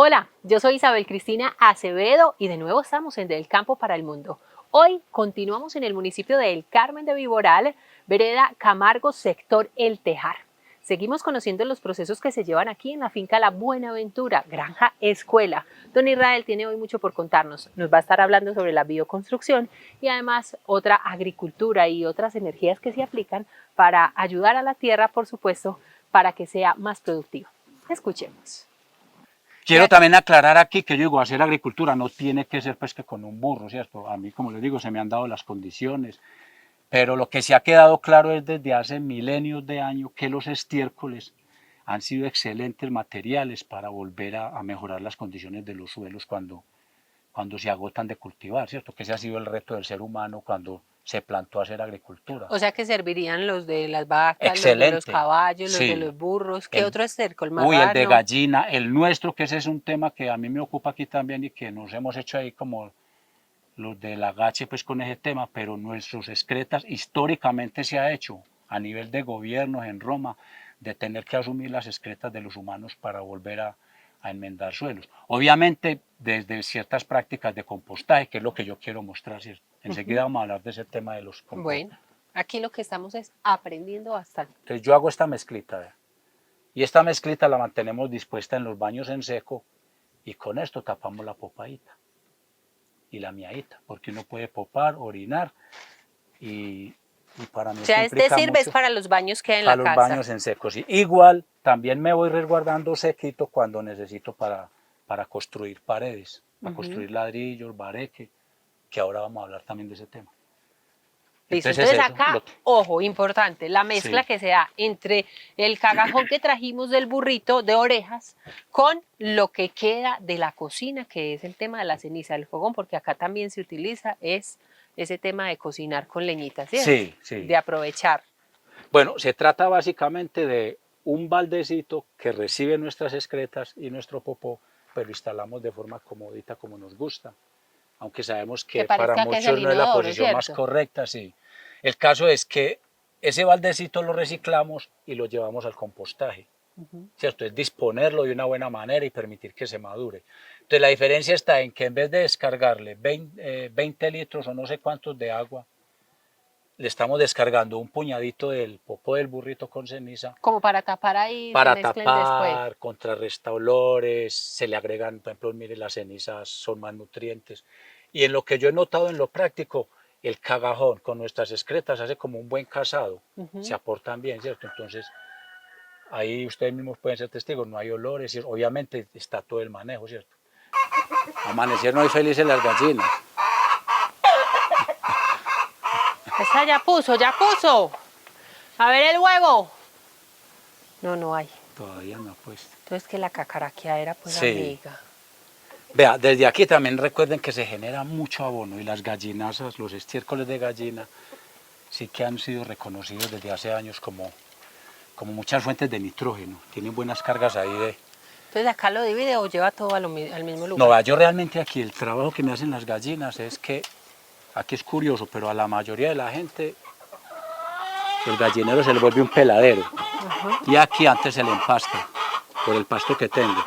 Hola, yo soy Isabel Cristina Acevedo y de nuevo estamos en Del Campo para el Mundo. Hoy continuamos en el municipio de El Carmen de Viboral, vereda Camargo, sector El Tejar. Seguimos conociendo los procesos que se llevan aquí en la finca La Buenaventura, granja escuela. Don Israel tiene hoy mucho por contarnos. Nos va a estar hablando sobre la bioconstrucción y además otra agricultura y otras energías que se aplican para ayudar a la tierra, por supuesto, para que sea más productiva. Escuchemos. Quiero también aclarar aquí que yo digo, hacer agricultura no tiene que ser pues que con un burro, ¿cierto? A mí, como les digo, se me han dado las condiciones, pero lo que sí ha quedado claro es desde hace milenios de años que los estiércoles han sido excelentes materiales para volver a mejorar las condiciones de los suelos cuando se agotan de cultivar, ¿cierto? Que ese ha sido el reto del ser humano cuando se plantó a hacer agricultura. O sea que servirían los de las vacas, Excelente. los de los caballos, Sí. los de los burros. ¿Qué otro estiércol? Uy, el de Marrano. gallina, el nuestro, que ese es un tema que a mí me ocupa aquí también y que nos hemos hecho ahí como los del agache pues con ese tema, pero nuestros excretas históricamente se ha hecho a nivel de gobiernos en Roma de tener que asumir las excretas de los humanos para volver a enmendar suelos. Obviamente desde ciertas prácticas de compostaje, que es lo que yo quiero mostrar, ¿cierto? Enseguida vamos a hablar de ese tema de los compostos. Bueno, aquí lo que estamos es aprendiendo bastante. Entonces yo hago esta mezclita, ¿verdad? Y esta mezclita la mantenemos dispuesta en los baños en seco y con esto tapamos la popadita y la miadita, porque uno puede popar, orinar y para mí O sea, implica sirve mucho para los baños que hay en la para casa. los baños en seco. Sí. Igual también me voy resguardando sequito cuando necesito para construir paredes, para construir ladrillos, bareque, que ahora vamos a hablar también de ese tema. Listo. Entonces acá, ojo, importante, la mezcla que se da entre el cagajón que trajimos del burrito de orejas con lo que queda de la cocina, que es el tema de la ceniza del fogón, porque acá también se utiliza ese tema de cocinar con leñitas, ¿cierto? Sí, sí. De aprovechar. Bueno, se trata básicamente de un baldecito que recibe nuestras excretas y nuestro popó, pero instalamos de forma comodita como nos gusta. Aunque sabemos que para muchos no es la posición más correcta, sí. El caso es que ese baldecito lo reciclamos y lo llevamos al compostaje, ¿cierto? Es disponerlo de una buena manera y permitir que se madure. Entonces la diferencia está en que en vez de descargarle 20 litros o no sé cuántos de agua, le estamos descargando un puñadito del popó del burrito con ceniza. Como para tapar ahí. Para tapar, contrarresta olores, se le agregan, por ejemplo, mire, las cenizas son más nutrientes. Y en lo que yo he notado en lo práctico, el cagajón con nuestras excretas hace como un buen casado, se aportan bien, ¿cierto? Entonces, ahí ustedes mismos pueden ser testigos, no hay olores, obviamente está todo el manejo, ¿cierto? Amanecieron hoy felices las gallinas. Esa ya puso, ya puso. A ver el huevo. No, no hay. Todavía no ha puesto. Entonces que la cacaraqueadera, pues, sí. amiga. Vea, desde aquí también recuerden que se genera mucho abono y las gallinazas, los estiércoles de gallina, sí que han sido reconocidos desde hace años como muchas fuentes de nitrógeno. Tienen buenas cargas ahí de... Entonces acá lo divide o lleva todo al mismo lugar. No, vea, yo realmente aquí el trabajo que me hacen las gallinas es que, aquí es curioso, pero a la mayoría de la gente el gallinero se le vuelve un peladero. Y aquí antes se le empasta por el pasto que tengo.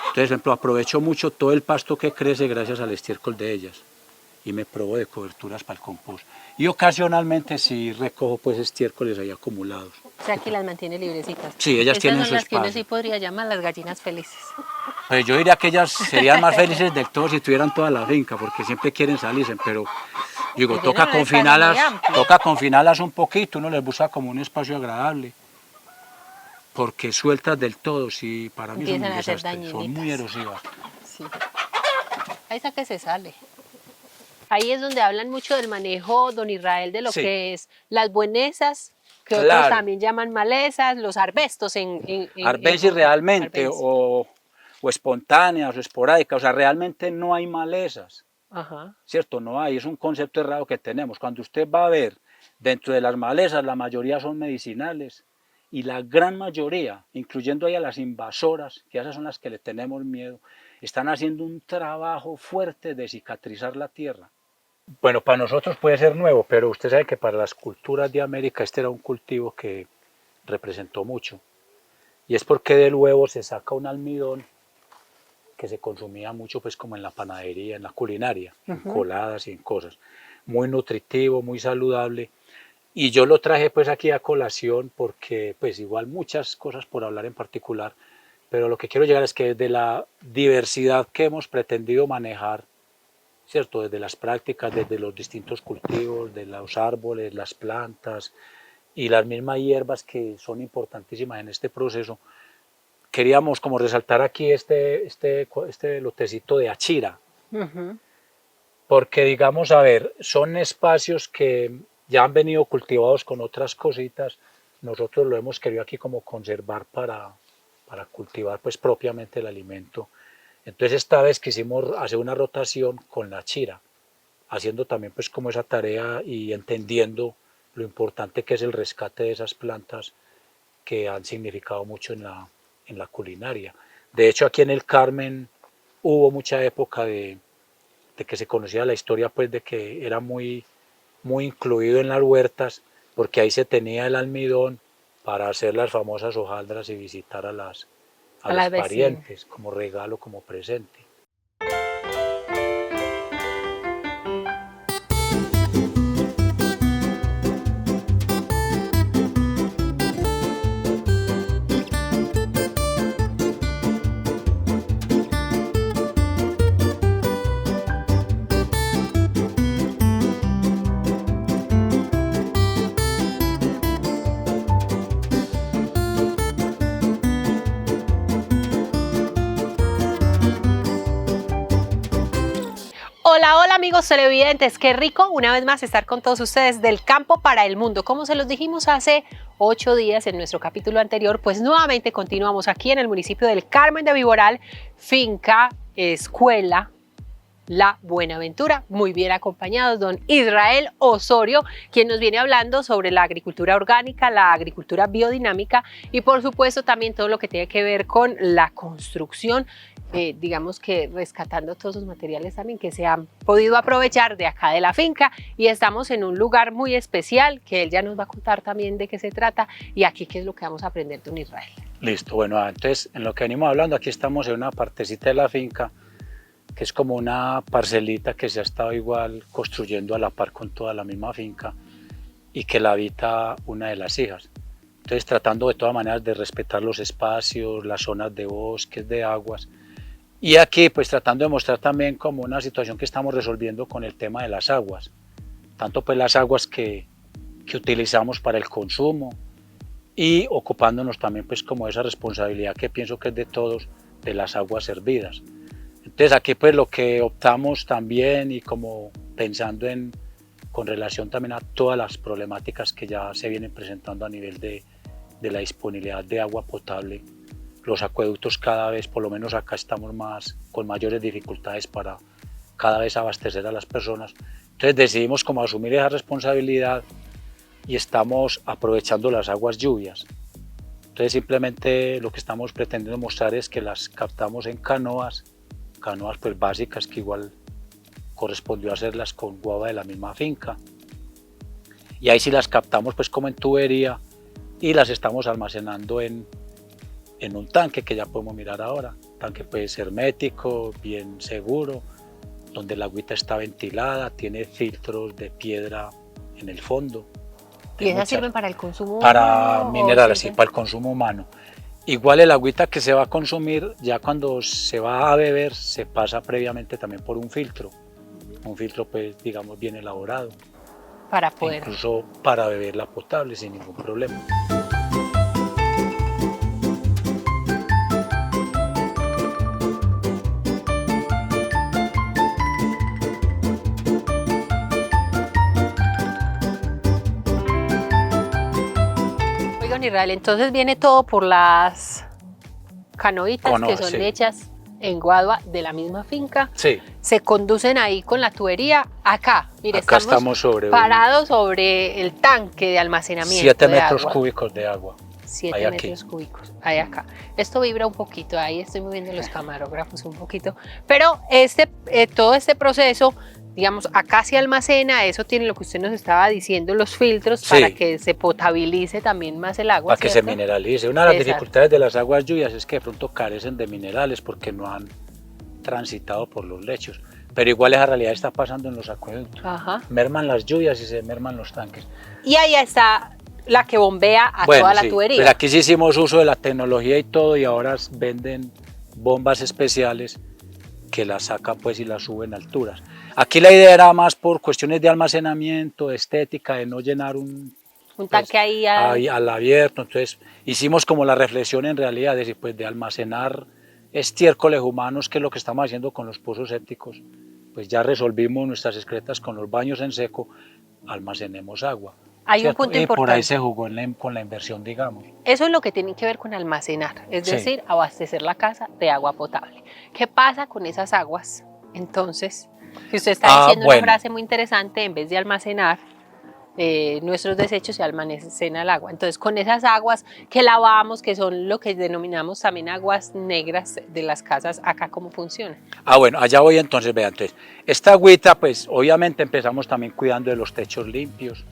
Entonces, por ejemplo, aprovecho mucho todo el pasto que crece gracias al estiércol de ellas y me probo de coberturas para el compost. Y ocasionalmente sí recojo pues estiércoles ahí acumulados. O sea, que las mantiene librecitas. Sí, ellas tienen su espacio. Estas son las que uno sí podría llamar las gallinas felices. Pues yo diría que ellas serían más felices de todo si tuvieran toda la finca, porque siempre quieren salirse, pero digo, toca confinarlas un poquito, uno les busca como un espacio agradable. Porque sueltas del todo, sí, para mí son un desastre, son muy erosivas. Sí. Ahí está que se sale. Ahí es donde hablan mucho del manejo, don Israel, de lo que es las buenesas, que otros también llaman malezas, los arbestos. Arbensis realmente, o espontáneas, o esporádicas, o sea, realmente no hay malezas, ¿cierto? No hay, es un concepto errado que tenemos. Cuando usted va a ver, dentro de las malezas, la mayoría son medicinales, y la gran mayoría, incluyendo ahí a las invasoras, que esas son las que le tenemos miedo, están haciendo un trabajo fuerte de cicatrizar la tierra. Bueno, para nosotros puede ser nuevo, pero usted sabe que para las culturas de América este era un cultivo que representó mucho. Y es porque del huevo se saca un almidón que se consumía mucho pues como en la panadería, en la culinaria, en coladas y en cosas. Muy nutritivo, muy saludable. Y yo lo traje pues aquí a colación porque pues igual muchas cosas por hablar en particular, pero lo que quiero llegar es que desde la diversidad que hemos pretendido manejar, ¿cierto? Desde las prácticas, desde los distintos cultivos, de los árboles, las plantas y las mismas hierbas que son importantísimas en este proceso, queríamos como resaltar aquí este lotecito de achira, porque digamos, a ver, son espacios que ya han venido cultivados con otras cositas, nosotros lo hemos querido aquí como conservar para cultivar pues propiamente el alimento. Entonces esta vez quisimos hacer una rotación con la achira, haciendo también pues como esa tarea y entendiendo lo importante que es el rescate de esas plantas que han significado mucho en la culinaria. De hecho aquí en el Carmen hubo mucha época de que se conocía la historia pues de que era muy incluido en las huertas, porque ahí se tenía el almidón para hacer las famosas hojaldras y visitar a los parientes como regalo, como presente. Hola, hola amigos televidentes, qué rico una vez más estar con todos ustedes del campo para el mundo. Como se los dijimos hace 8 días en nuestro capítulo anterior, pues nuevamente continuamos aquí en el municipio del Carmen de Viboral, finca, escuela, La Buenaventura, muy bien acompañados, don Israel Osorio, quien nos viene hablando sobre la agricultura orgánica, la agricultura biodinámica y por supuesto también todo lo que tiene que ver con la construcción, digamos que rescatando todos los materiales también que se han podido aprovechar de acá de la finca, y estamos en un lugar muy especial que él ya nos va a contar también de qué se trata y aquí qué es lo que vamos a aprender, don Israel. Listo, bueno, entonces en lo que venimos hablando, aquí estamos en una partecita de la finca que es como una parcelita que se ha estado igual construyendo a la par con toda la misma finca y que la habita una de las hijas. Entonces tratando de todas maneras de respetar los espacios, las zonas de bosques, de aguas. Y aquí pues tratando de mostrar también como una situación que estamos resolviendo con el tema de las aguas. Tanto pues las aguas que utilizamos para el consumo y ocupándonos también pues como esa responsabilidad que pienso que es de todos, de las aguas servidas. Entonces aquí pues lo que optamos también y como pensando con relación también a todas las problemáticas que ya se vienen presentando a nivel de la disponibilidad de agua potable, los acueductos cada vez, por lo menos acá estamos con mayores dificultades para cada vez abastecer a las personas. Entonces decidimos como asumir esa responsabilidad y estamos aprovechando las aguas lluvias. Entonces simplemente lo que estamos pretendiendo mostrar es que las captamos en canoas pues básicas que igual correspondió hacerlas con guava de la misma finca. Y ahí sí las captamos pues como en tubería y las estamos almacenando en un tanque que ya podemos mirar ahora. Tanque puede ser hermético, bien seguro, donde la agüita está ventilada, tiene filtros de piedra en el fondo. ¿Y esas sirven para el consumo humano? Para minerales, sí, para el consumo humano. Igual el agüita que se va a consumir, ya cuando se va a beber, se pasa previamente también por un filtro pues digamos bien elaborado. Para poder. Incluso para beberla potable sin ningún problema. Israel, entonces viene todo por las canoitas que son hechas en guadua de la misma finca. Sí. Se conducen ahí con la tubería acá. Mire, acá estamos parados sobre el tanque de almacenamiento. 7 metros cúbicos de agua. 7 metros cúbicos, ahí acá. Esto vibra un poquito, ahí estoy moviendo los camarógrafos un poquito, pero todo este proceso, digamos, acá se almacena, eso tiene lo que usted nos estaba diciendo, los filtros, sí, para que se potabilice también más el agua. Para que se mineralice. Una de las dificultades de las aguas lluvias es que de pronto carecen de minerales porque no han transitado por los lechos. Pero igual esa realidad está pasando en los acueductos. Ajá. Merman las lluvias y se merman los tanques. Y ahí está la que bombea a toda la tubería. Pero aquí sí hicimos uso de la tecnología y todo, y ahora venden bombas especiales que las sacan pues y las suben a alturas. Aquí la idea era más por cuestiones de almacenamiento, de estética, de no llenar un tanque pues, al abierto. Entonces hicimos como la reflexión en realidad de, pues, de almacenar estiércoles humanos, que es lo que estamos haciendo con los pozos sépticos. Pues ya resolvimos nuestras excretas con los baños en seco, almacenemos agua. Hay un punto importante. Por ahí se jugó con la inversión, digamos. Eso es lo que tiene que ver con almacenar, es decir, abastecer la casa de agua potable. ¿Qué pasa con esas aguas? Entonces, si usted está diciendo una frase muy interesante, en vez de almacenar nuestros desechos, se almacena el agua. Entonces, con esas aguas que lavamos, que son lo que denominamos también aguas negras de las casas, acá ¿cómo funciona? Bueno, allá voy entonces, vean. Entonces, esta agüita, pues obviamente empezamos también cuidando de los techos limpios,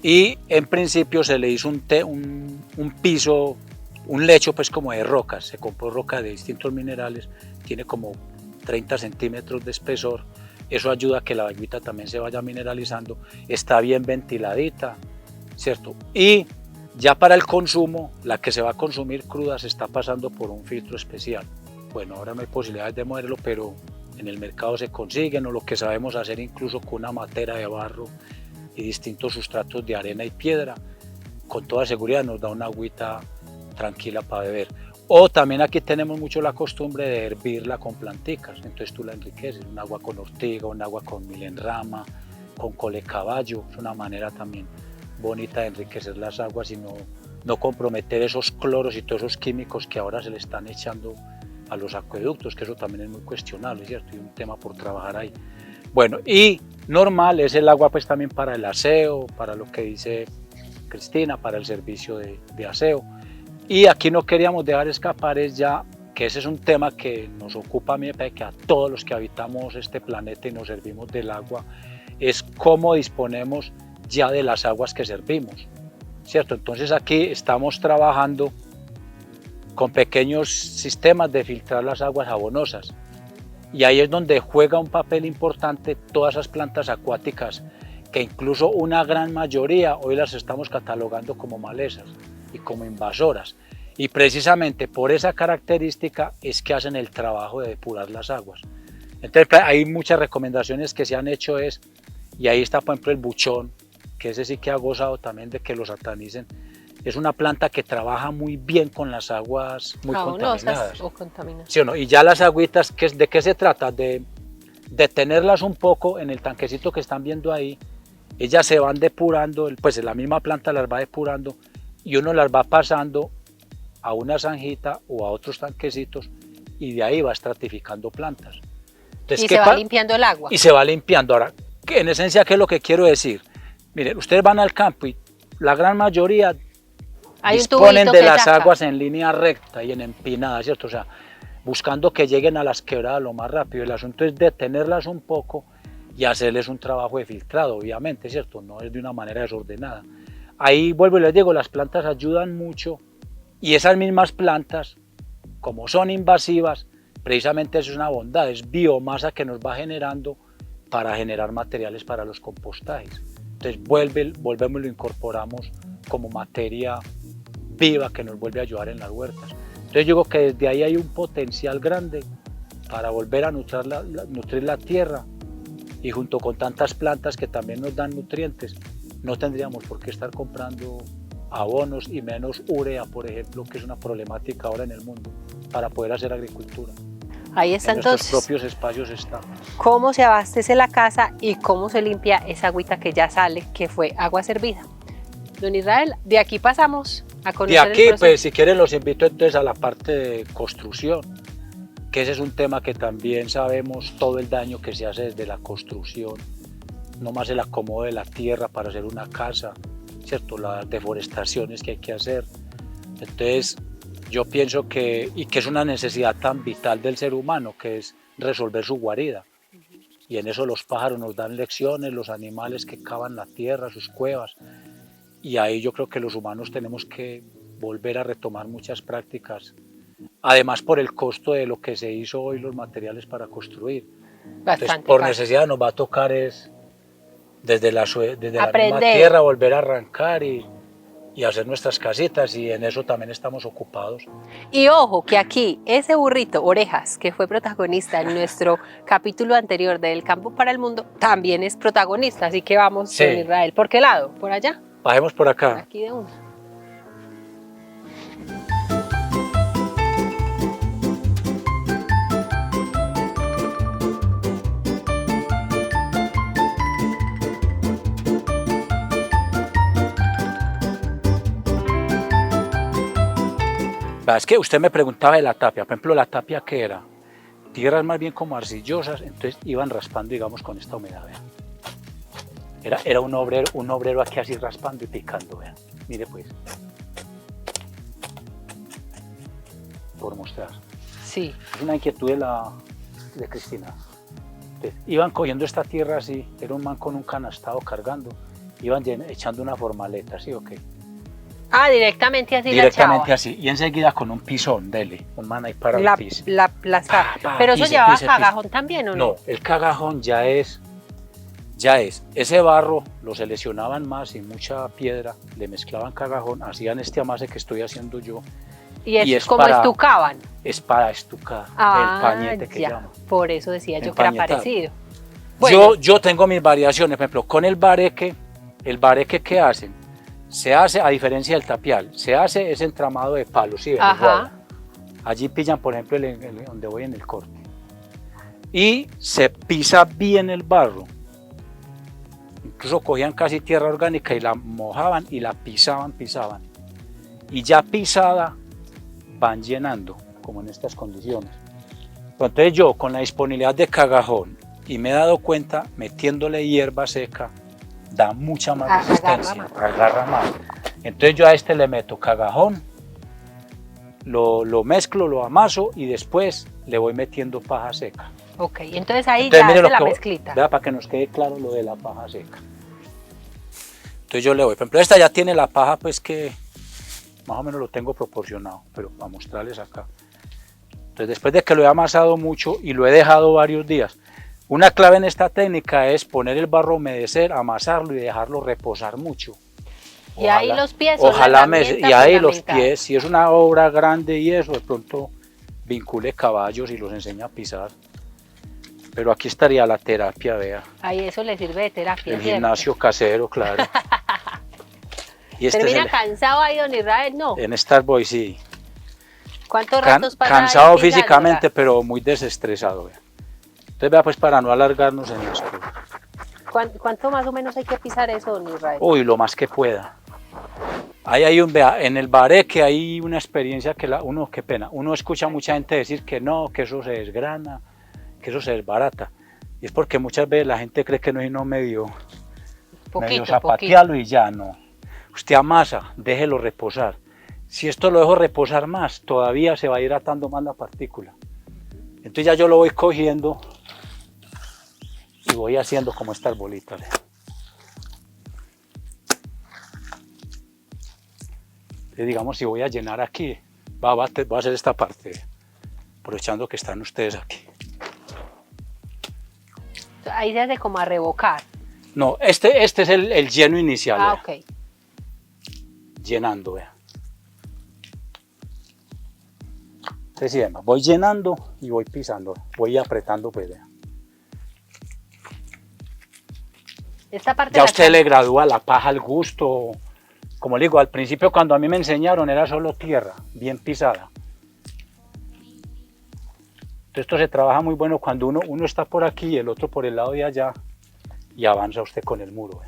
y en principio se le hizo un piso, un lecho pues como de rocas. Se compró roca de distintos minerales, tiene como 30 centímetros de espesor. Eso ayuda a que la agüita también se vaya mineralizando, está bien ventiladita, ¿cierto? Y ya para el consumo, la que se va a consumir cruda se está pasando por un filtro especial. Bueno, ahora no hay posibilidades de moverlo, pero en el mercado se consiguen, o lo que sabemos hacer incluso con una matera de barro y distintos sustratos de arena y piedra, con toda seguridad nos da una agüita tranquila para beber. O también aquí tenemos mucho la costumbre de hervirla con planticas, entonces tú la enriqueces, un agua con ortiga, un agua con milenrama, con cole caballo, es una manera también bonita de enriquecer las aguas y no comprometer esos cloros y todos esos químicos que ahora se le están echando a los acueductos, que eso también es muy cuestionable, ¿cierto? Y un tema por trabajar ahí. Bueno, y normal es el agua pues también para el aseo, para lo que dice Cristina, para el servicio de aseo. Y aquí no queríamos dejar escapar es ya que ese es un tema que nos ocupa a mí, que a todos los que habitamos este planeta y nos servimos del agua, es cómo disponemos ya de las aguas que servimos, ¿cierto? Entonces aquí estamos trabajando con pequeños sistemas de filtrar las aguas jabonosas, y ahí es donde juega un papel importante todas esas plantas acuáticas, que incluso una gran mayoría hoy las estamos catalogando como malezas y como invasoras, y precisamente por esa característica es que hacen el trabajo de depurar las aguas. Entonces hay muchas recomendaciones que se han hecho, y ahí está por ejemplo el buchón, que ese sí que ha gozado también de que lo satanicen. Es una planta que trabaja muy bien con las aguas muy contaminadas. O contaminadas. ¿Sí o no? Y ya las agüitas, ¿de qué se trata? De tenerlas un poco en el tanquecito que están viendo ahí. Ellas se van depurando, pues la misma planta las va depurando, y uno las va pasando a una zanjita o a otros tanquecitos, y de ahí va estratificando plantas. Entonces, y se va limpiando el agua. Y se va limpiando. Ahora, en esencia, ¿qué es lo que quiero decir? Miren, ustedes van al campo y la gran mayoría disponen de las aguas en línea recta y en empinada, ¿cierto? O sea, buscando que lleguen a las quebradas lo más rápido. El asunto es detenerlas un poco y hacerles un trabajo de filtrado, obviamente, ¿cierto? No es de una manera desordenada. Ahí vuelvo y les digo, las plantas ayudan mucho, y esas mismas plantas, como son invasivas, precisamente eso es una bondad, es biomasa que nos va generando para generar materiales para los compostajes. Entonces volvemos y lo incorporamos como materia viva que nos vuelve a ayudar en las huertas. Entonces yo digo que desde ahí hay un potencial grande para volver a nutrir la tierra, y junto con tantas plantas que también nos dan nutrientes, no tendríamos por qué estar comprando abonos y menos urea, por ejemplo, que es una problemática ahora en el mundo, para poder hacer agricultura. Ahí está en entonces. Nuestros propios espacios está. Cómo se abastece la casa y cómo se limpia esa agüita que ya sale, que fue agua servida. Don Israel, de aquí pasamos a conocer el proceso. Pues si quieren los invito entonces a la parte de construcción, que ese es un tema que también sabemos todo el daño que se hace desde la construcción, no más el acomodo de la tierra para hacer una casa, ¿cierto? Las deforestaciones que hay que hacer. Entonces yo pienso que es una necesidad tan vital del ser humano, que es resolver su guarida, y en eso los pájaros nos dan lecciones, los animales que cavan la tierra, sus cuevas, y ahí yo creo que los humanos tenemos que volver a retomar muchas prácticas Además por el costo de lo que se hizo hoy, los materiales para construir. Bastante Entonces, por caro. necesidad nos va a tocar es desde la misma Aprender. tierra volver a arrancar y hacer nuestras casitas, y en eso también estamos ocupados. Y ojo, que aquí ese burrito, Orejas, que fue protagonista en nuestro capítulo anterior del Campo para el Mundo, también es protagonista, así que vamos Sí. con Israel. ¿Por qué lado? ¿Por allá? Bajemos por acá. Aquí de una. Es que usted me preguntaba de la tapia, por ejemplo, la tapia que era tierras más bien como arcillosas, entonces iban raspando, digamos, con esta humedad, vean. Era un obrero aquí así raspando y picando, vean. Mire pues, por mostrar. Sí. Es una inquietud de Cristina. Entonces, iban cogiendo esta tierra así, era un man con un canastado cargando, iban echando una formaleta, ¿sí o qué? Ah, directamente así Directamente la así, y enseguida con un pisón, dele, un man ahí para echaba. el piso. Pero eso pise, llevaba pise, cagajón pise. también, ¿o no? No, el cagajón ya es, ese barro lo seleccionaban más y mucha piedra, le mezclaban cagajón, hacían este amase que estoy haciendo yo, Y es, y es como para- estucaban. es para estucar, Ah, el pañete que ya. llaman. Por eso decía yo que era Empañetado. parecido. Bueno, Yo tengo mis variaciones, por ejemplo, con el bareque ¿qué hacen? Se hace, a diferencia del tapial, se hace ese entramado de palos, ¿sí? Ajá. Allí pillan, por ejemplo, donde voy en el corte. Y se pisa bien el barro. Incluso cogían casi tierra orgánica y la mojaban y la pisaban. Y ya pisada van llenando, como en estas condiciones. Entonces yo, con la disponibilidad de cagajón, y me he dado cuenta, metiéndole hierba seca, da mucha más resistencia, agarra más. Entonces yo a este le meto cagajón, lo mezclo, lo amaso y después le voy metiendo paja seca. ok, entonces ahí Entonces, ya mire hace lo la que mezclita. vea, para que nos quede claro lo de la paja seca. Entonces yo le voy, por ejemplo, esta ya tiene la paja, pues que más o menos lo tengo proporcionado, pero para mostrarles acá. Entonces después de que lo he amasado mucho y lo he dejado varios días, una clave en esta técnica es poner el barro a humedecer, amasarlo y dejarlo reposar mucho. Y ahí los pies son Ojalá la herramienta y ahí los fundamental. pies, si es una obra grande y eso, de pronto vincule caballos y los enseña a pisar. Pero aquí estaría la terapia, vea. Ahí eso le sirve de terapia. El ¿cierto? gimnasio casero, claro. Y este Termina es el, cansado ahí, don Israel, ¿no? en Starboy sí. ¿Cuántos ratos pasa Cansado ahí pisándola? físicamente, pero muy desestresado, vea. Entonces vea, pues para no alargarnos en esto. ¿Cuánto más o menos hay que pisar eso, don Israel? Uy, lo más que pueda. Ahí hay vea, en el bareque hay una experiencia que qué pena, uno escucha a mucha gente decir que no, que eso se desgrana, que eso se desbarata. Y es porque muchas veces la gente cree que no es no medio zapatearlo y ya no. Usted amasa, déjelo reposar. Si esto lo dejo reposar más, todavía se va a ir atando más la partícula. Entonces ya yo lo voy cogiendo y voy haciendo como estas bolitas. Entonces, digamos, si voy a llenar aquí, voy a hacer esta parte, aprovechando que están ustedes aquí. Ahí se hace como a revocar. No, este es el lleno inicial. Ah, vea. ok. Llenando, vea. Entonces, sí, voy llenando y voy pisando, voy apretando, pues, vea. Esta parte Ya la usted le gradúa la paja al gusto. Como le digo, al principio cuando a mí me enseñaron era solo tierra, bien pisada. Entonces esto se trabaja muy bueno cuando uno está por aquí y el otro por el lado de allá y avanza usted con el muro.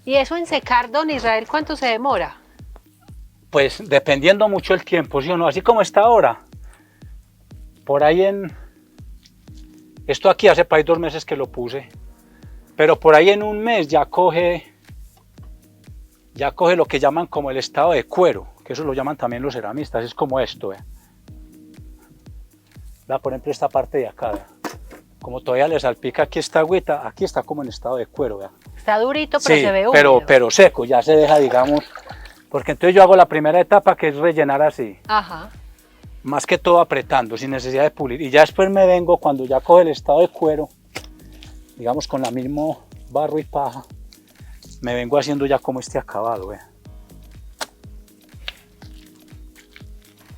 ¿Y eso en secar, don Israel, cuánto se demora? Pues dependiendo mucho el tiempo, ¿sí o no? Así como está ahora. Por ahí esto aquí hace para ahí 2 meses que lo puse. Pero por ahí en un mes ya coge lo que llaman como el estado de cuero, que eso lo llaman también los ceramistas, es como esto, ¿ve? Por ejemplo, esta parte de acá, ¿ve? Como todavía le salpica aquí esta agüita, aquí está como en estado de cuero, ¿ve? Está durito, pero Sí, se ve húmedo. pero seco, ya se deja, digamos, Porque entonces yo hago la primera etapa, que es rellenar así. Ajá. Más que todo apretando, sin necesidad de pulir. Y ya después me vengo, cuando ya coge el estado de cuero, digamos con la mismo barro y paja, me vengo haciendo ya como este acabado, vea.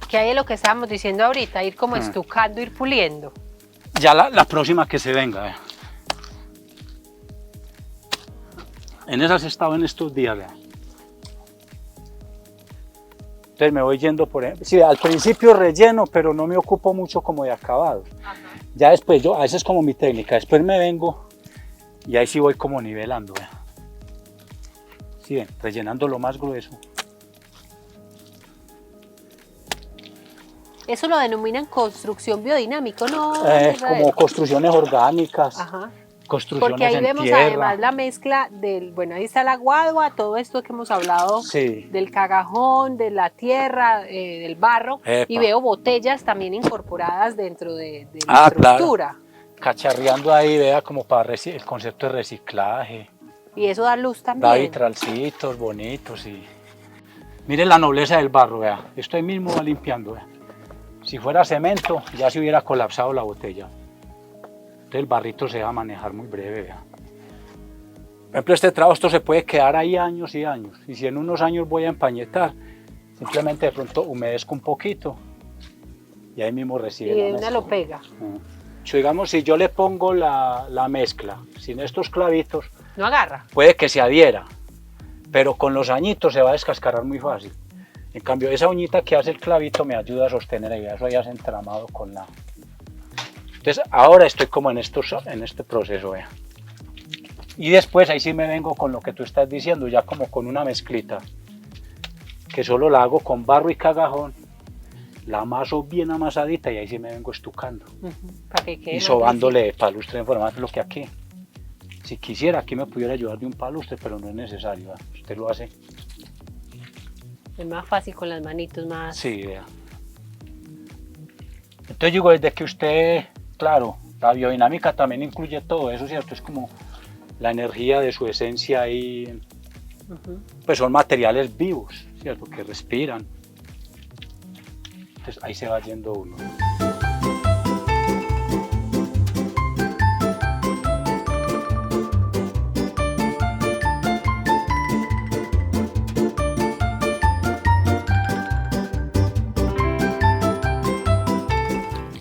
Que hay lo que estábamos diciendo ahorita, ir como estucando, ir puliendo. Ya la próxima que se venga, vea. En esas he estado en estos días, vea. Entonces me voy yendo por ejemplo. Sí, al principio relleno, pero no me ocupo mucho como de acabado. Ajá. Ya después, esa es como mi técnica, después me vengo y ahí sí voy como nivelando, vea. Sí, ven, rellenando lo más grueso. Eso lo denominan construcción biodinámica, ¿no? Como construcciones orgánicas. Ajá. Construcciones porque ahí en vemos tierra. Además la mezcla del, bueno, ahí está la guadua, todo esto que hemos hablado, sí. Del cagajón, de la tierra, del barro, Epa. Y veo botellas también incorporadas dentro de la estructura. Claro. Cacharreando ahí, vea, como para el concepto de reciclaje. Y eso da luz también. Da vitralcitos bonitos y... Miren la nobleza del barro, vea, esto ahí mismo va limpiando, vea. Si fuera cemento, ya se hubiera colapsado la botella. Entonces el barrito se va a manejar muy breve, vea. Por ejemplo, este trabajo, esto se puede quedar ahí años y años. Y si en unos años voy a empañetar, simplemente de pronto humedezco un poquito y ahí mismo recibe y la de mezcla. una lo pega. Digamos, si yo le pongo la mezcla sin estos clavitos, no agarra. Puede que se adhiera, pero con los añitos se va a descascarar muy fácil. En cambio, esa uñita que hace el clavito me ayuda a sostener ahí, eso ya se entramado con la... Entonces, ahora estoy como en este proceso, vea. Y después ahí sí me vengo con lo que tú estás diciendo, ya como con una mezclita, que solo la hago con barro y cagajón, la amaso bien amasadita y ahí sí me vengo estucando. Para que quede y sobándole palustre en forma de lo que aquí. Si quisiera, aquí me pudiera ayudar de un palustre, pero no es necesario, ¿verdad? Usted lo hace. Es más fácil con las manitos, más... Sí, vea. Entonces digo, desde que usted, claro, la biodinámica también incluye todo eso, ¿cierto? Es como la energía de su esencia ahí, pues son materiales vivos, ¿cierto? Que respiran. Entonces ahí se va yendo uno.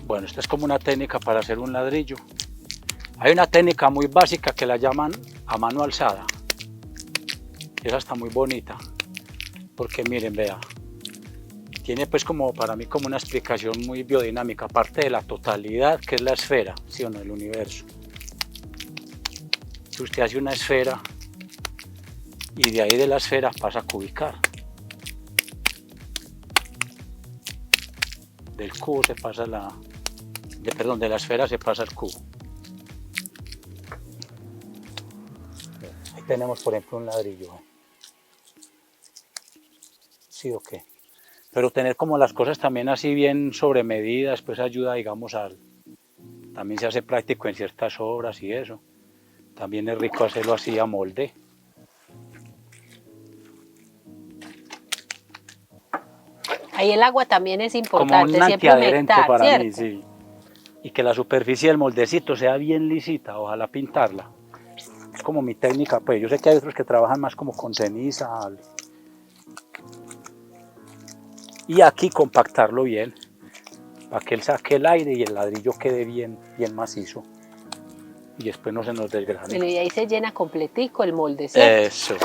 Bueno, esta es como una técnica para hacer un ladrillo. Hay una técnica muy básica que la llaman a mano alzada. Esa está muy bonita, porque miren, vea, tiene pues como para mí como una explicación muy biodinámica, aparte de la totalidad que es la esfera, ¿sí o no? El universo. Si usted hace una esfera y de ahí de la esfera pasa a cubicar. Del cubo se pasa de la esfera se pasa al cubo. Ahí tenemos por ejemplo un ladrillo. Sí o qué. Pero tener como las cosas también así bien sobre medidas, pues ayuda, digamos, también se hace práctico en ciertas obras y eso. También es rico hacerlo así a molde. Ahí el agua también es importante, como un antiadherente para ¿cierto? mí, sí. Y que la superficie del moldecito sea bien lisita, ojalá pintarla. Es como mi técnica, pues yo sé que hay otros que trabajan más como con ceniza. Y aquí compactarlo bien, para que él saque el aire y el ladrillo quede bien macizo. Y después no se nos desgrane. Y ahí se llena completico el molde, ¿cierto? Eso.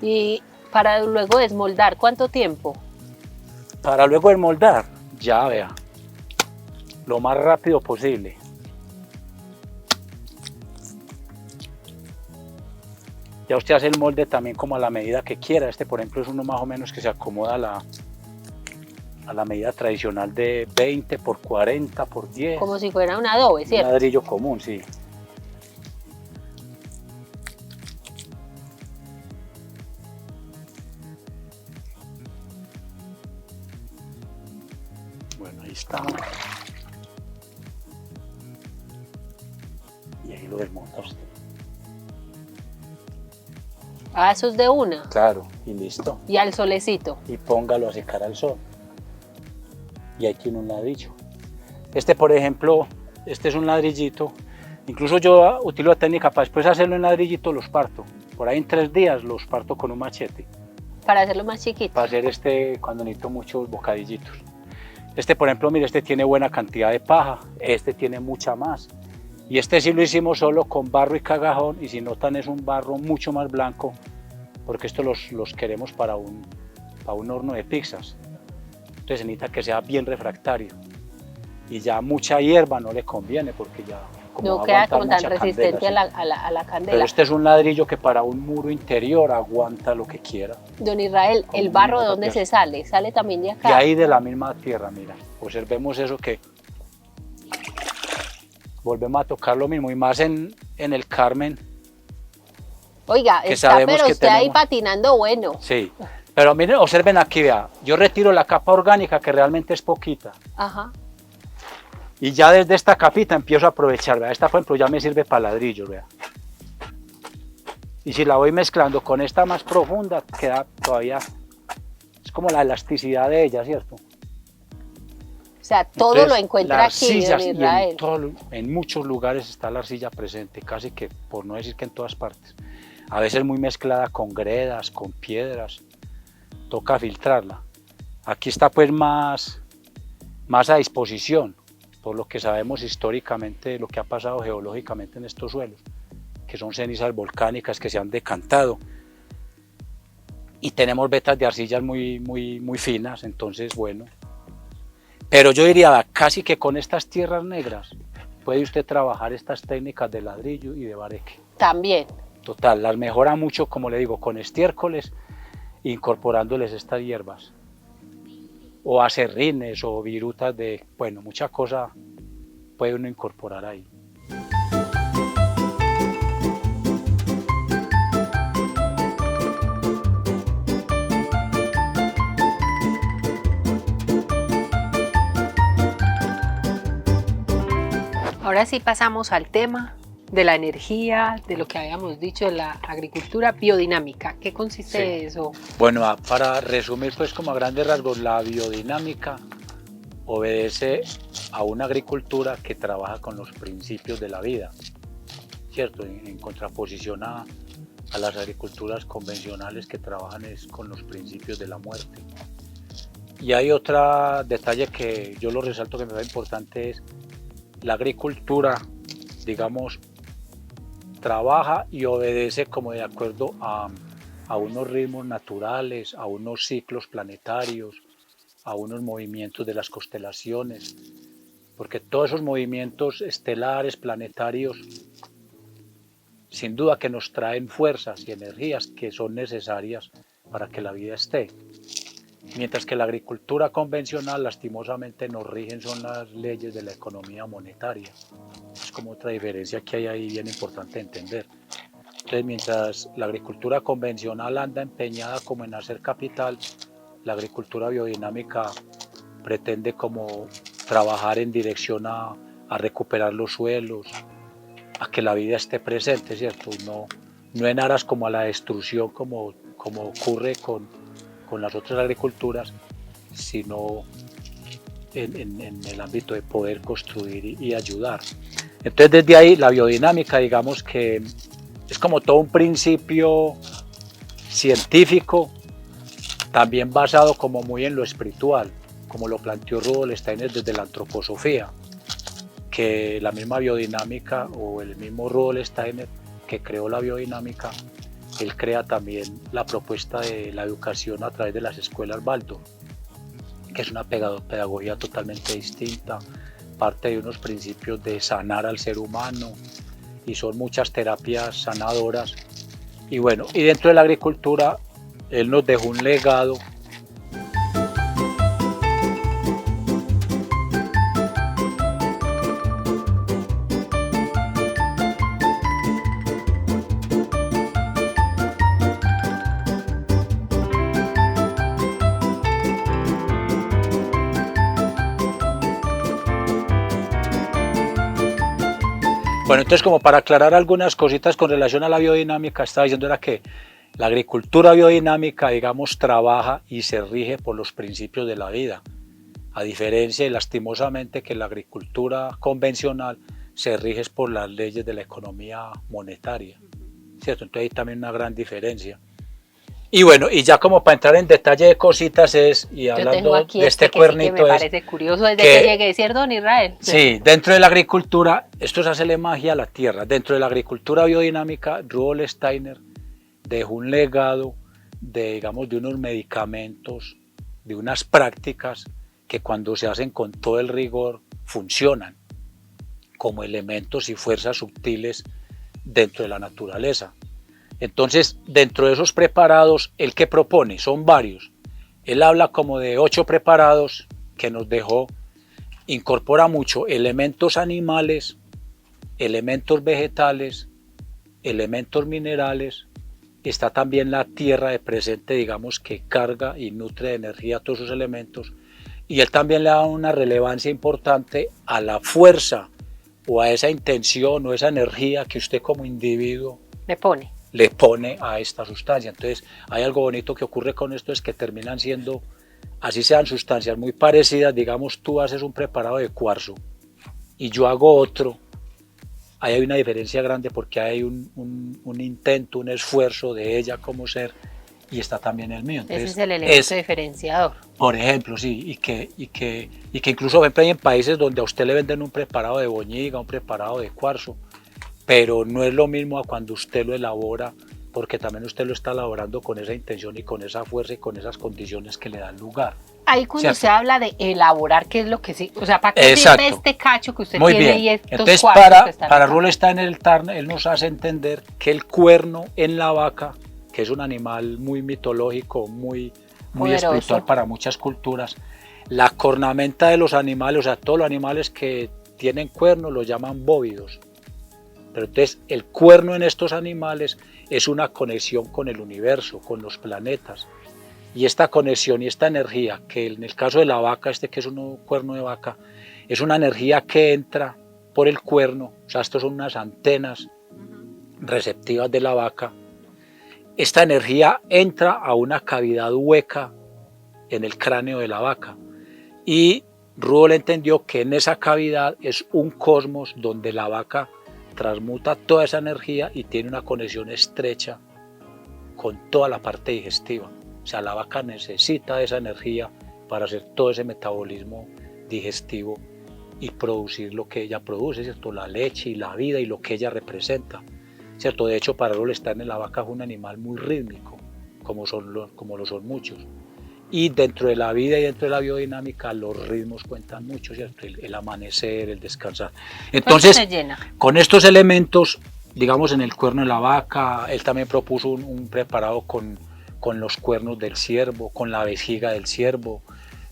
Y para luego desmoldar, ¿cuánto tiempo? Para luego desmoldar, ya vea, lo más rápido posible. Ya usted hace el molde también como a la medida que quiera. Este, por ejemplo, es uno más o menos que se acomoda a la medida tradicional de 20 por 40 por 10. Como si fuera un adobe, ¿cierto? Un ladrillo común, sí. Bueno, ahí está. Y ahí lo desmonta usted. Ah, eso es de una. Claro, y listo. Y al solecito. Y póngalo a secar al sol. Y ahí tiene un ladrillo. Este, por ejemplo, este es un ladrillito. Incluso yo utilizo la técnica para después hacerlo en ladrillito, los parto. Por ahí en 3 días los parto con un machete. Para hacerlo más chiquito. Para hacer cuando necesito muchos bocadillitos. Este, por ejemplo, mire, este tiene buena cantidad de paja. Este tiene mucha más. Y este sí lo hicimos solo con barro y cagajón. Y si notan es un barro mucho más blanco. Porque estos los queremos para un horno de pizzas. Entonces se necesita que sea bien refractario. Y ya mucha hierba no le conviene porque ya no queda como tan resistente a la candela. Pero este es un ladrillo que para un muro interior aguanta lo que quiera. Don Israel, ¿el barro de dónde se sale? ¿Sale también de acá? De ahí de la misma tierra, mira. Observemos eso que volvemos a tocar lo mismo y más en el Carmen. Oiga, está pero usted tenemos ahí patinando bueno. Sí, pero miren, observen aquí, vea. Yo retiro la capa orgánica que realmente es poquita. Ajá. Y ya desde esta capita empiezo a aprovechar, vea, esta por ejemplo ya me sirve para ladrillos, vea. Y si la voy mezclando con esta más profunda, queda todavía, es como la elasticidad de ella, ¿cierto? O sea, todo entonces, lo encuentra aquí, don Israel. En muchos lugares está la arcilla presente, casi que, por no decir que en todas partes. A veces muy mezclada con gredas, con piedras, toca filtrarla. Aquí está pues más a disposición, por lo que sabemos históricamente, lo que ha pasado geológicamente en estos suelos, que son cenizas volcánicas que se han decantado. Y tenemos vetas de arcillas muy finas, entonces bueno. Pero yo diría, casi que con estas tierras negras puede usted trabajar estas técnicas de ladrillo y de bareque. También. Total, las mejora mucho, como le digo, con estiércoles, incorporándoles estas hierbas. O acerrines o virutas de, bueno, mucha cosa puede uno incorporar ahí. Ahora sí pasamos al tema de la energía, de lo que habíamos dicho de la agricultura biodinámica. ¿Qué consiste eso? Bueno, para resumir pues como a grandes rasgos, la biodinámica obedece a una agricultura que trabaja con los principios de la vida, ¿cierto? En contraposición a las agriculturas convencionales que trabajan con los principios de la muerte. Y hay otro detalle que yo lo resalto que me parece importante, es la agricultura, digamos, trabaja y obedece como de acuerdo a unos ritmos naturales, a unos ciclos planetarios, a unos movimientos de las constelaciones, porque todos esos movimientos estelares, planetarios, sin duda que nos traen fuerzas y energías que son necesarias para que la vida esté. Mientras que la agricultura convencional, lastimosamente, nos rigen son las leyes de la economía monetaria. Es como otra diferencia que hay ahí bien importante entender. Entonces, mientras la agricultura convencional anda empeñada como en hacer capital, la agricultura biodinámica pretende como trabajar en dirección a recuperar los suelos, a que la vida esté presente, ¿cierto? No en aras como a la destrucción como ocurre con las otras agriculturas, sino en el ámbito de poder construir y ayudar. Entonces desde ahí la biodinámica, digamos que es como todo un principio científico, también basado como muy en lo espiritual, como lo planteó Rudolf Steiner desde la antroposofía, que la misma biodinámica o el mismo Rudolf Steiner que creó la biodinámica, él crea también la propuesta de la educación a través de las escuelas Waldorf, que es una pedagogía totalmente distinta, parte de unos principios de sanar al ser humano y son muchas terapias sanadoras. Y bueno, y dentro de la agricultura, él nos dejó un legado. Bueno, entonces como para aclarar algunas cositas con relación a la biodinámica, estaba diciendo era que La agricultura biodinámica, digamos, trabaja y se rige por los principios de la vida, a diferencia y lastimosamente que la agricultura convencional se rige por las leyes de la economía monetaria, ¿cierto? Entonces hay también una gran diferencia. Y bueno, y ya como para entrar en detalle de cositas y hablando de este cuernito, que me parece curioso desde que llegué, ¿cierto, don Israel? Sí, dentro de la agricultura, esto es hacerle magia a la tierra. Dentro de la agricultura biodinámica, Rudolf Steiner dejó un legado de, digamos, de unos medicamentos, de unas prácticas que cuando se hacen con todo el rigor funcionan como elementos y fuerzas sutiles dentro de la naturaleza. Entonces, dentro de esos preparados, ¿él qué propone? Son varios. Él habla como de 8 preparados que nos dejó, incorpora mucho elementos animales, elementos vegetales, elementos minerales, está también la tierra de presente, digamos, que carga y nutre de energía a todos esos elementos, y él también le da una relevancia importante a la fuerza o a esa intención o esa energía que usted como individuo le pone a esta sustancia. Entonces hay algo bonito que ocurre con esto, es que terminan siendo, así sean sustancias muy parecidas, digamos tú haces un preparado de cuarzo y yo hago otro, ahí hay una diferencia grande porque hay un intento, un esfuerzo de ella como ser y está también el mío. Entonces, ese es el elemento diferenciador. Por ejemplo, sí, y que incluso por ejemplo, hay en países donde a usted le venden un preparado de boñiga, un preparado de cuarzo, pero no es lo mismo a cuando usted lo elabora, porque también usted lo está elaborando con esa intención y con esa fuerza y con esas condiciones que le dan lugar. Ahí cuando se habla de elaborar, ¿qué es lo que sí? O sea, ¿para qué sirve este cacho que usted tiene bien. Y estos entonces, para Rudolf Steiner, él nos hace entender que el cuerno en la vaca, que es un animal muy mitológico, muy espiritual para muchas culturas, la cornamenta de los animales, o sea, todos los animales que tienen cuernos los llaman bóvidos. Pero entonces el cuerno en estos animales es una conexión con el universo, con los planetas. Y esta conexión y esta energía, que en el caso de la vaca, que es un cuerno de vaca, es una energía que entra por el cuerno, o sea, estos son unas antenas receptivas de la vaca. Esta energía entra a una cavidad hueca en el cráneo de la vaca. Y Rudolf entendió que en esa cavidad es un cosmos donde la vaca transmuta toda esa energía y tiene una conexión estrecha con toda la parte digestiva. O sea, la vaca necesita esa energía para hacer todo ese metabolismo digestivo y producir lo que ella produce, ¿cierto? La leche y la vida y lo que ella representa, ¿cierto? De hecho, para Rudolf Steiner la vaca es un animal muy rítmico, como lo son muchos. Y dentro de la vida y dentro de la biodinámica los ritmos cuentan mucho, ¿cierto? El amanecer, el descansar. Entonces, con estos elementos, digamos en el cuerno de la vaca, él también propuso un preparado con los cuernos del ciervo, con la vejiga del ciervo,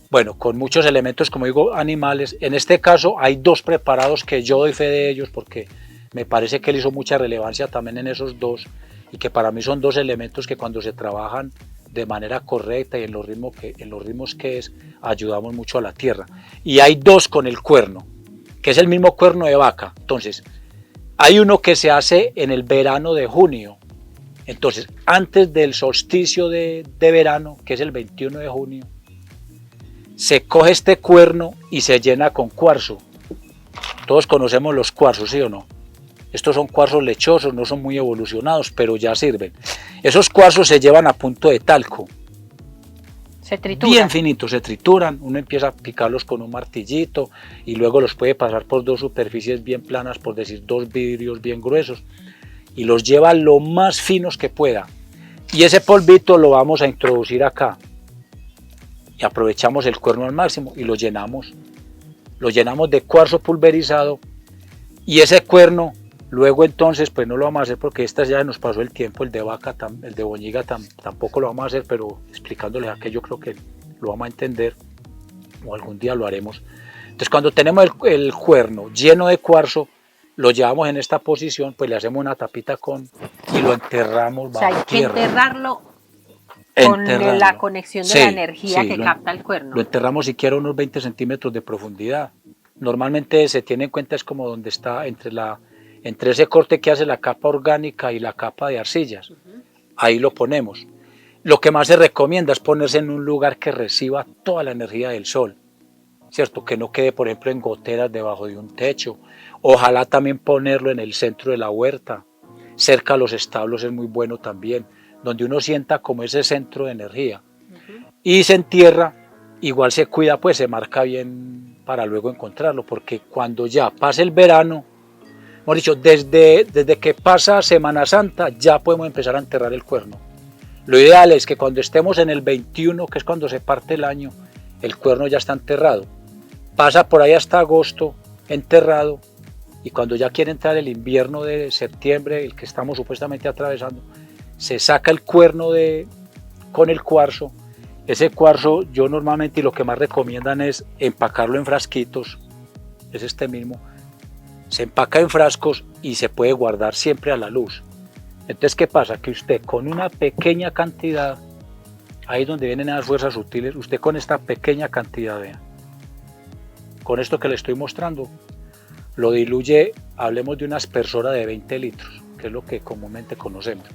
bueno, con muchos elementos, como digo, animales. En este caso hay 2 preparados que yo doy fe de ellos porque me parece que él hizo mucha relevancia también en esos 2 y que para mí son 2 elementos que cuando se trabajan de manera correcta y en los ritmos que es, ayudamos mucho a la tierra. Y hay 2 con el cuerno, que es el mismo cuerno de vaca. Entonces, hay uno que se hace en el verano de junio. Entonces, antes del solsticio de verano, que es el 21 de junio, se coge este cuerno y se llena con cuarzo. Todos conocemos los cuarzos, ¿sí o no? Estos son cuarzos lechosos, no son muy evolucionados, pero ya sirven. Esos cuarzos se llevan a punto de talco. Se trituran. Bien finitos, se trituran. Uno empieza a picarlos con un martillito y luego los puede pasar por 2 superficies bien planas, por decir 2 vidrios bien gruesos, y los lleva lo más finos que pueda. Y ese polvito lo vamos a introducir acá. Y aprovechamos el cuerno al máximo y lo llenamos. Lo llenamos de cuarzo pulverizado y ese cuerno. Luego entonces, pues no lo vamos a hacer porque ya nos pasó el tiempo, el de vaca, el de boñiga tampoco lo vamos a hacer, pero explicándoles aquello creo que lo vamos a entender o algún día lo haremos. Entonces cuando tenemos el cuerno lleno de cuarzo, lo llevamos en esta posición, pues le hacemos una tapita y lo enterramos bajo tierra. O sea, hay que enterrarlo con la conexión de la energía que capta el cuerno. Lo enterramos siquiera unos 20 centímetros de profundidad. Normalmente se tiene en cuenta es como donde está entre ese corte que hace la capa orgánica y la capa de arcillas. ahí lo ponemos. Lo que más se recomienda es ponerse en un lugar que reciba toda la energía del sol, ¿cierto? Que no quede, por ejemplo, en goteras debajo de un techo. Ojalá también ponerlo en el centro de la huerta, cerca a los establos es muy bueno también, donde uno sienta como ese centro de energía. Y se entierra, igual se cuida, pues se marca bien para luego encontrarlo, porque cuando ya pase el verano, hemos dicho, desde que pasa Semana Santa ya podemos empezar a enterrar el cuerno. Lo ideal es que cuando estemos en el 21, que es cuando se parte el año, el cuerno ya está enterrado. Pasa por ahí hasta agosto enterrado, y cuando ya quiere entrar el invierno de septiembre, el que estamos supuestamente atravesando, se saca el cuerno con el cuarzo. Ese cuarzo yo normalmente, y lo que más recomiendan es empacarlo en frasquitos, es este mismo, se empaca en frascos y se puede guardar siempre a la luz. Entonces, ¿qué pasa? Que usted con una pequeña cantidad, ahí es donde vienen las fuerzas sutiles, usted con esta pequeña cantidad, vea, con esto que le estoy mostrando, lo diluye, hablemos de una aspersora de 20 litros, que es lo que comúnmente conocemos.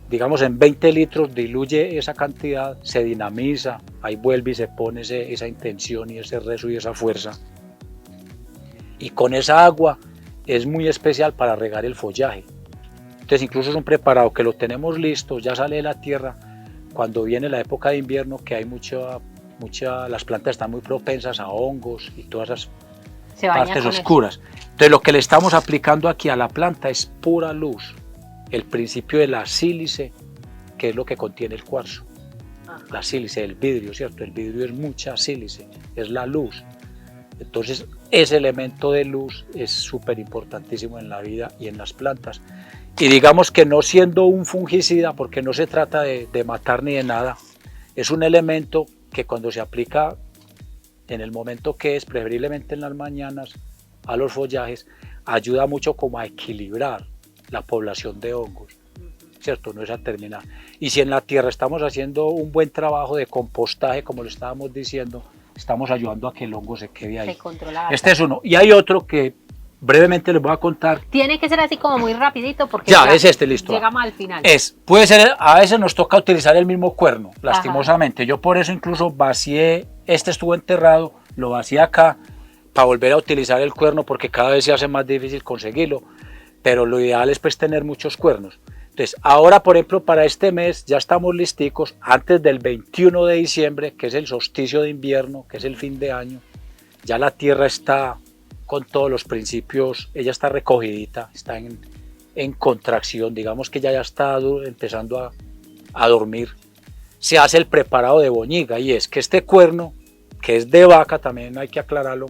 Digamos, en 20 litros diluye esa cantidad, se dinamiza, ahí vuelve y se pone esa intención y ese rezo y esa fuerza. Y con esa agua es muy especial para regar el follaje. Entonces incluso es un preparado que lo tenemos listo, ya sale de la tierra, cuando viene la época de invierno, que hay las plantas están muy propensas a hongos y todas esas partes oscuras. Entonces lo que le estamos aplicando aquí a la planta es pura luz, el principio de la sílice, que es lo que contiene el cuarzo. La sílice, el vidrio, ¿cierto? El vidrio es mucha sílice, es la luz. Entonces ese elemento de luz es súper importantísimo en la vida y en las plantas. Y digamos que no siendo un fungicida, porque no se trata de matar ni de nada, es un elemento que cuando se aplica en el momento que es, preferiblemente en las mañanas, a los follajes, ayuda mucho como a equilibrar la población de hongos, ¿cierto? No es a terminar. Y si en la tierra estamos haciendo un buen trabajo de compostaje, como lo estábamos diciendo, estamos ayudando a que el hongo se quede ahí. Este es uno. Y hay otro que brevemente les voy a contar. Tiene que ser así como muy rapidito porque ya es este, listo. Llegamos al final. Puede ser, a veces nos toca utilizar el mismo cuerno, lastimosamente. Ajá. Yo por eso incluso vacié, este estuvo enterrado, lo vacié acá para volver a utilizar el cuerno porque cada vez se hace más difícil conseguirlo. Pero lo ideal es pues tener muchos cuernos. Entonces ahora, por ejemplo, para este mes ya estamos listicos, antes del 21 de diciembre, que es el solsticio de invierno, que es el fin de año, ya la tierra está con todos los principios, ella está recogidita, está en contracción, digamos que ya está empezando a dormir. Se hace el preparado de boñiga, y es que este cuerno, que es de vaca, también hay que aclararlo,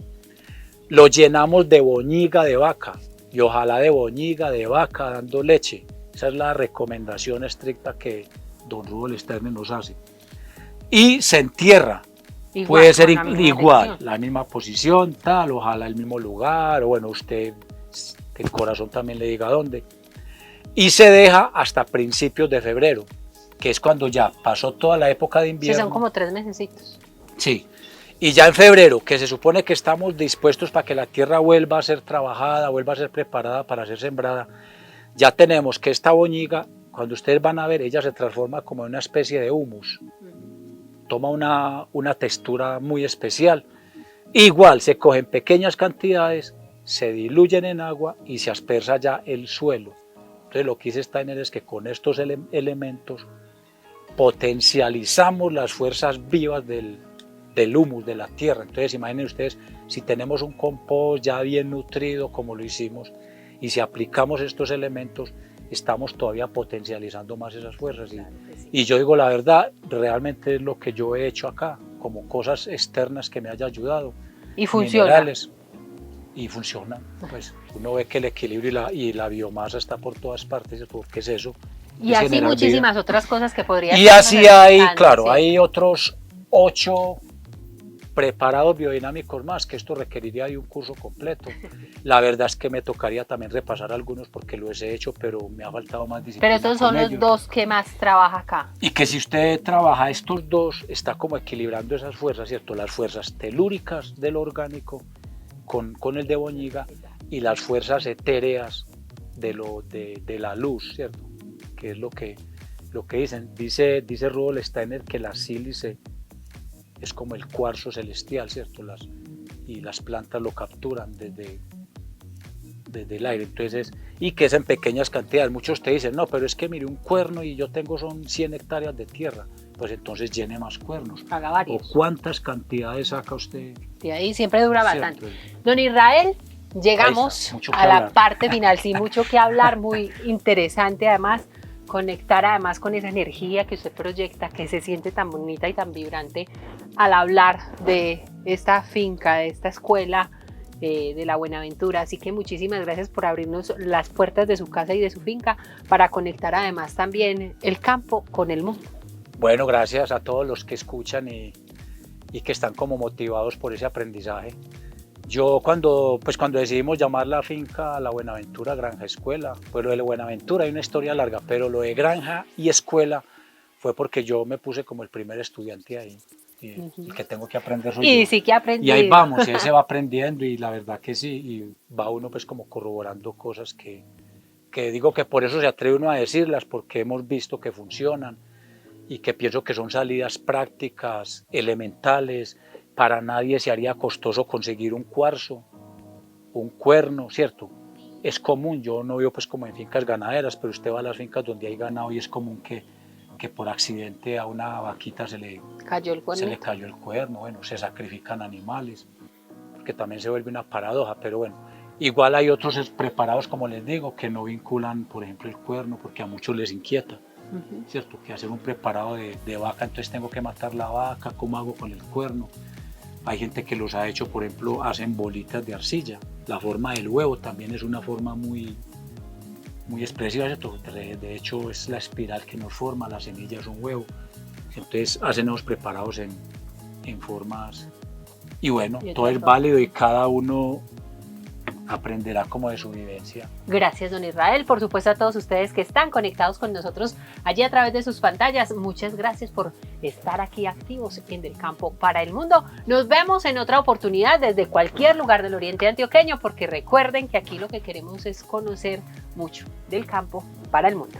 lo llenamos de boñiga de vaca, y ojalá de boñiga de vaca dando leche. Esa es la recomendación estricta que don Rudolf Steiner nos hace. Y se entierra. Igual, puede ser igual, la misma posición, tal, ojalá el mismo lugar, o bueno, usted, que el corazón también le diga dónde. Y se deja hasta principios de febrero, que es cuando ya pasó toda la época de invierno. Sí, son como 3 mesecitos. Sí, y ya en febrero, que se supone que estamos dispuestos para que la tierra vuelva a ser trabajada, vuelva a ser preparada para ser sembrada, ya tenemos que esta boñiga, cuando ustedes van a ver, ella se transforma como en una especie de humus. Toma una textura muy especial. Igual se cogen pequeñas cantidades, se diluyen en agua y se aspersa ya el suelo. Entonces lo que dice Steiner es que con estos elementos potencializamos las fuerzas vivas del humus, de la tierra. Entonces imaginen ustedes, si tenemos un compost ya bien nutrido como lo hicimos y si aplicamos estos elementos, estamos todavía potencializando más esas fuerzas. Y yo digo la verdad, realmente es lo que yo he hecho acá, como cosas externas que me haya ayudado. Y funciona. Minerales, y funciona. Pues uno ve que el equilibrio y la biomasa está por todas partes, ¿qué es eso? Y así muchísimas otras cosas que podría y así hay, claro, sí. Hay otros 8 preparados biodinámicos más, que esto requeriría de un curso completo. La verdad es que me tocaría también repasar algunos porque los he hecho, pero me ha faltado más disciplina. Pero estos son los 2 que más trabaja acá. Y que si usted trabaja estos 2, está como equilibrando esas fuerzas, ¿cierto? Las fuerzas telúricas del orgánico con el de boñiga y las fuerzas etéreas de la luz, ¿cierto? Que es lo que lo que dicen, dice Rudolf Steiner que la sílice es como el cuarzo celestial, ¿cierto? Y las plantas lo capturan desde el aire, entonces, y que es en pequeñas cantidades. Muchos te dicen, no, pero es que mire un cuerno y yo tengo son 100 hectáreas de tierra, pues entonces llene más cuernos. Haga varios. ¿O cuántas cantidades saca usted? De ahí siempre dura bastante. Don Israel, llegamos a la parte final, sí, mucho que hablar, muy interesante además, conectar además con esa energía que usted proyecta, que se siente tan bonita y tan vibrante al hablar de esta finca, de esta escuela de la Buenaventura. Así que muchísimas gracias por abrirnos las puertas de su casa y de su finca para conectar además también el campo con el mundo. Bueno, gracias a todos los que escuchan y que están como motivados por ese aprendizaje. Yo cuando decidimos llamar la finca La Buenaventura Granja Escuela, pues lo de la Buenaventura hay una historia larga, pero lo de granja y escuela fue porque yo me puse como el primer estudiante ahí. Y el que tengo que aprender soy yo. Sí que aprendí. Y ahí vamos, y ahí se va aprendiendo y la verdad que sí, y va uno pues como corroborando cosas que digo que por eso se atreve uno a decirlas, porque hemos visto que funcionan y que pienso que son salidas prácticas, elementales. Para nadie se haría costoso conseguir un cuarzo, un cuerno, ¿cierto? Es común, yo no veo pues como en fincas ganaderas, pero usted va a las fincas donde hay ganado y es común que por accidente a una vaquita se le cayó el cuerno, bueno, se sacrifican animales, porque también se vuelve una paradoja, pero bueno, igual hay otros preparados, como les digo, que no vinculan, por ejemplo, el cuerno, porque a muchos les inquieta, ¿cierto? Que hacer un preparado de vaca, entonces tengo que matar la vaca, ¿cómo hago con el cuerno? Hay gente que los ha hecho, por ejemplo, hacen bolitas de arcilla, la forma del huevo también es una forma muy expresiva, ¿cierto? De hecho es la espiral que nos forma, la semilla es un huevo, entonces hacen los preparados en formas, y bueno, todo es válido y cada uno aprenderá como de su vivencia. Gracias, don Israel, por supuesto a todos ustedes que están conectados con nosotros allí a través de sus pantallas, muchas gracias por estar aquí activos en Del Campo para el Mundo. Nos vemos en otra oportunidad desde cualquier lugar del oriente antioqueño, porque recuerden que aquí lo que queremos es conocer mucho del campo para el mundo.